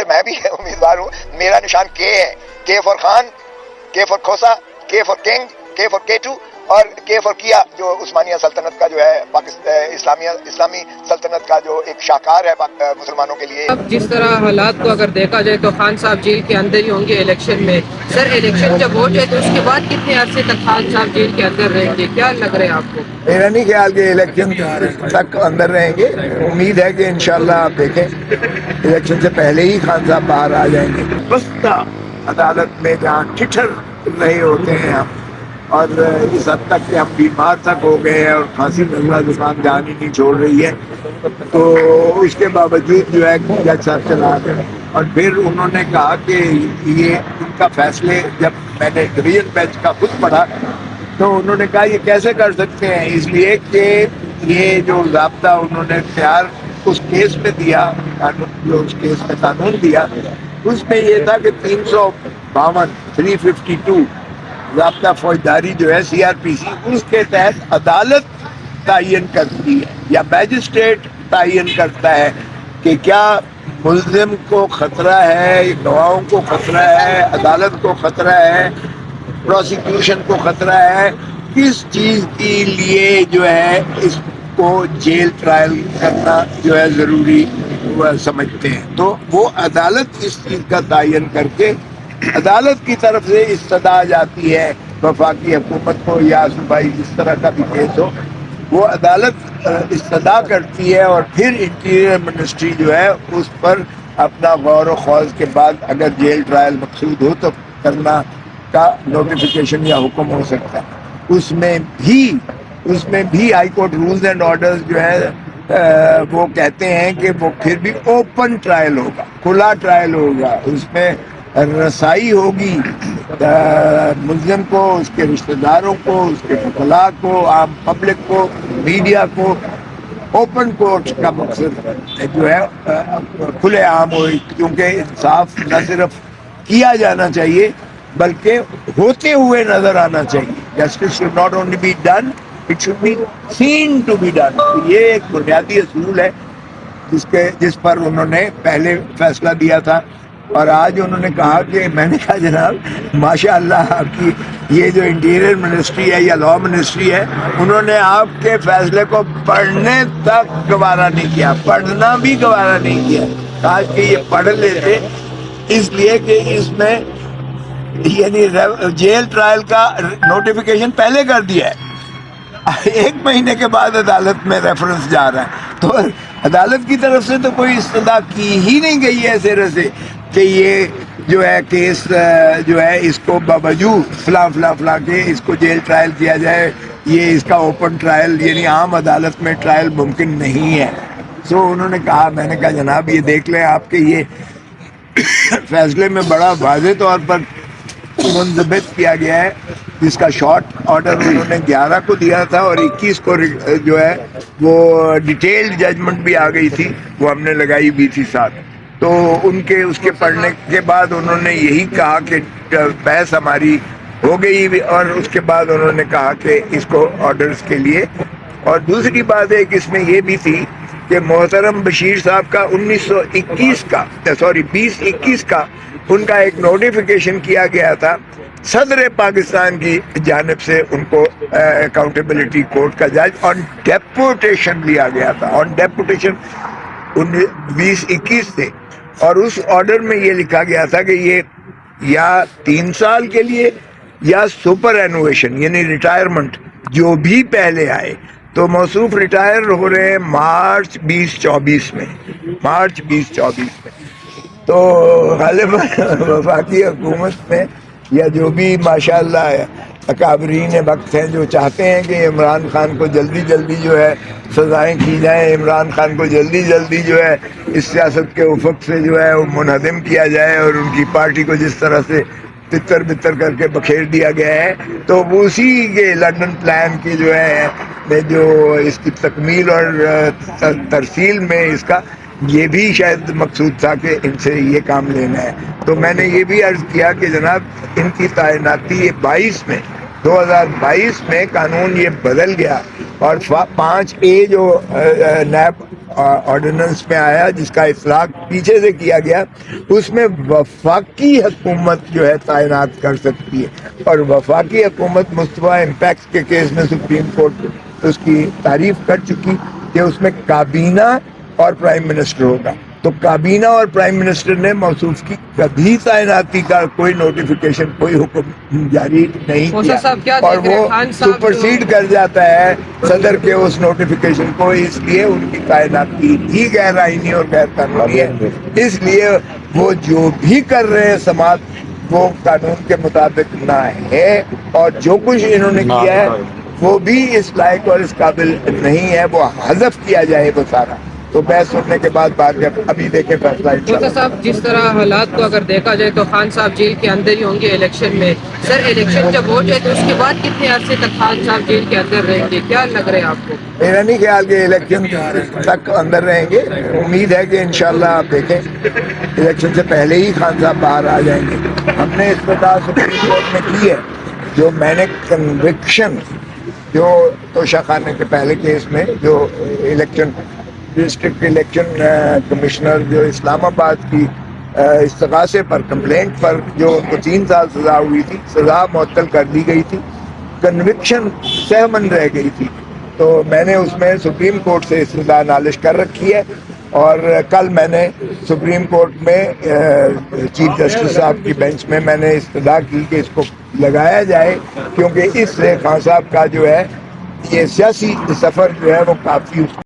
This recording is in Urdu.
سے میں بھی امیدوار ہوں. میرا نشان کے ہے, کے فار خان, کے فار کھوسا, کے فار کنگ, کے فار کیٹو اور کے فار کیا, جو عثمانیہ سلطنت کا جو ہے اسلامی سلطنت کا جو ایک شاہکار ہے مسلمانوں کے لیے. اب جس طرح حالات کو اگر دیکھا جائے تو خان صاحب جیل کے اندر ہی ہوں گے الیکشن میں. سر الیکشن جب ہو جائے تو اس کے بعد کتنے عرصے تک خان صاحب جیل کے اندر رہیں گے, کیا لگ رہا ہے آپ کو؟ میرا نہیں خیال کہ الیکشن تک اندر رہیں گے. امید ہے کہ انشاءاللہ آپ دیکھیں الیکشن سے پہلے ہی خان صاحب باہر آ جائیں گے. بستہ عدالت میں جہاں ٹھٹر رہے ہوتے ہیں ہم, اور اس حد تک کہ ہم بیمار تک ہو گئے ہیں اور کھانسی نزلہ زکام جان ہی نہیں چھوڑ رہی ہے, تو اس کے باوجود جو ہے جج صاحب چلا گئے. اور پھر انہوں نے کہا کہ یہ ان کا فیصلے, جب میں نے ڈویژن بینچ کا خود پڑھا تو انہوں نے کہا یہ کیسے کر سکتے ہیں, اس لیے کہ یہ جو ضابطہ انہوں نے اختیار اس کیس میں دیا, جو اس کیس میں قانون دیا, اس میں یہ تھا کہ 352 ضابطہ فوجداری جو ہے سی آر پی سی, اس کے تحت عدالت تعین کرتی ہے یا میجسٹریٹ تعین کرتا ہے کہ کیا ملزم کو خطرہ ہے, گواہوں کو خطرہ ہے, عدالت کو خطرہ ہے, پروسیکیوشن کو خطرہ ہے, کس چیز کے لیے جو ہے اس کو جیل ٹرائل کرنا جو ہے ضروری سمجھتے ہیں. تو وہ عدالت اس چیز کا تعین کر کے عدالت کی طرف سے استدعا جاتی ہے وفاقی حکومت کو یا صوبائی جس طرح کا بھی کیس ہو, وہ عدالت استدعا کرتی ہے اور پھر انٹیریئر منسٹری جو ہے اس پر اپنا غور و خوض کے بعد اگر جیل ٹرائل مقصود ہو تو کرنا کا نوٹیفیکیشن یا حکم ہو سکتا ہے. اس میں بھی high court rules and orders جو ہے وہ کہتے ہیں کہ وہ پھر بھی اوپن ٹرائل ہوگا, کھلا ٹرائل ہوگا, اس میں رسائی ہوگی ملزم کو, اس کے رشتہ داروں کو, اس کے وکلاء کو, عام پبلک کو, میڈیا کو. اوپن کورٹ کا مقصد جو ہے کھلے عام ہو, کیونکہ انصاف نہ صرف کیا جانا چاہیے بلکہ ہوتے ہوئے نظر آنا چاہیے. Justice should not only be done, it should be seen to be done. یہ ایک بنیادی اصول ہے جس پر انہوں نے پہلے فیصلہ دیا تھا. اور آج انہوں نے کہا کہ میں نے کہا جناب ماشاء اللہ آپ کی یہ جو انٹیریئر منسٹری ہے یا لا منسٹری ہے, انہوں نے آپ کے فیصلے کو پڑھنے تک گوارا نہیں کیا, پڑھنا بھی گوارا نہیں کیا. کاش کہ یہ پڑھ لیتے, اس لیے کہ اس میں یعنی جیل ٹرائل کا نوٹیفیکیشن پہلے کر دیا ہے, 1 مہینے کے بعد عدالت میں ریفرنس جا رہا ہے. تو عدالت کی طرف سے تو کوئی استدعا کی ہی نہیں گئی ہے سرے سے کہ یہ جو ہے کیس جو ہے اس کو باوجود فلاں کے اس کو جیل ٹرائل کیا جائے, یہ اس کا اوپن ٹرائل یعنی عام عدالت میں ٹرائل ممکن نہیں ہے. سو انہوں نے کہا, میں نے کہا جناب یہ دیکھ لیں آپ کے یہ فیصلے میں بڑا واضح طور پر منضبط کیا گیا ہے, جس کا شارٹ آرڈر انہوں نے 11 کو دیا تھا اور 21 کو جو ہے وہ ڈیٹیلڈ ججمنٹ بھی آ گئی تھی, وہ ہم نے لگائی بھی تھی ساتھ. تو اس کے پڑھنے کے بعد انہوں نے یہی کہا کہ بحث ہماری ہو گئی, اور اس کے بعد انہوں نے کہا کہ اس کو آرڈرز کے لیے. اور دوسری بات ایک اس میں یہ بھی تھی کہ محترم بشیر صاحب کا 2021 کا ان کا ایک نوٹیفیکیشن کیا گیا تھا صدر پاکستان کی جانب سے, ان کو اکاؤنٹیبلٹی کورٹ کا جج آن ڈیپوٹیشن لیا گیا تھا, آن ڈیپوٹیشن 2021 سے. اور اس آرڈر میں یہ لکھا گیا تھا کہ یہ یا 3 سال کے لیے یا سپر اینویشن یعنی ریٹائرمنٹ جو بھی پہلے آئے, تو موصوف ریٹائر ہو رہے ہیں مارچ 2024 میں. تو غالباً وفاقی حکومت میں یا جو بھی ماشاءاللہ اکابرین وقت ہیں جو چاہتے ہیں کہ عمران خان کو جلدی جو ہے سزائیں کی جائیں, عمران خان کو جلدی جو ہے اس سیاست کے افق سے جو ہے وہ منہدم کیا جائے, اور ان کی پارٹی کو جس طرح سے تتر بتر کر کے بکھیر دیا گیا ہے, تو وہ اسی کے لنڈن پلان کی جو ہے جو اس کی تکمیل اور ترسیل میں اس کا یہ بھی شاید مقصود تھا کہ ان سے یہ کام لینا ہے. تو میں نے یہ بھی عرض کیا کہ جناب ان کی تعیناتی 22 میں 2022 میں قانون یہ بدل گیا اور 5A جو نیب آرڈیننس میں آیا جس کا اطلاق پیچھے سے کیا گیا، اس میں وفاقی حکومت جو ہے تعینات کر سکتی ہے، اور وفاقی حکومت مصطفیٰ امپیکس کے کیس میں سپریم کورٹ اس کی تعریف کر چکی کہ اس میں کابینہ اور پرائم منسٹر ہوگا۔ تو کابینہ اور پرائم منسٹر نے موصوف کی کبھی تعیناتی کا کوئی نوٹیفیکیشن، کوئی حکم جاری نہیں موسیٰ صاحب کیا، کیا اور دیکھ رہے ہیں وہ خان صاحب سپرسیڈ کر جاتا ہے صدر کے اس نوٹیفیکیشن کو، اس لیے ان کی تعیناتی ہی غیر آئینی اور غیر قانونی ہے۔ اس لیے وہ جو بھی کر رہے ہیں سماعت وہ قانون کے مطابق نہ ہے، اور جو کچھ انہوں نے کیا ہے وہ بھی اس لائق اور اس قابل نہیں ہے، وہ حذف کیا جائے وہ سارا۔ تو بحث سننے کے بعد بات جب ابھی دیکھیں فیصلہ موسیٰ صاحب جس طرح حالات کو اگر دیکھا جائے تو خان صاحب جیل کے اندر ہی ہوں گے الیکشن میں، سر الیکشن جب ہو جائے تو اس کے بعد کتنے عرصے تک خان صاحب جیل کے اندر رہیں گے، کیا لگ رہا ہے آپ کو؟ میرا نہیں خیال کہ الیکشن تک اندر رہیں گے، امید ہے کہ انشاءاللہ آپ دیکھیں الیکشن سے پہلے ہی خان صاحب باہر آ جائیں گے۔ ہم نے استدعا سپریم کورٹ میں کی ہے، جو میں نے کنوکشن جو توشہ خانے کے پہلے کیس میں جو الیکشن ڈسٹرکٹ الیکشن کمشنر جو اسلام آباد کی استغاثے پر کمپلینٹ پر جو ان کو 3 سال سزا ہوئی تھی، سزا معطل کر دی گئی تھی، کنوکشن سہمن رہ گئی تھی، تو میں نے اس میں سپریم کورٹ سے استدعا نالش کر رکھی ہے، اور کل میں نے سپریم کورٹ میں چیف جسٹس صاحب کی بینچ میں نے استدعا کی کہ اس کو لگایا جائے، کیونکہ اس سے خان صاحب کا جو ہے یہ سیاسی سفر جو ہے وہ کافی اس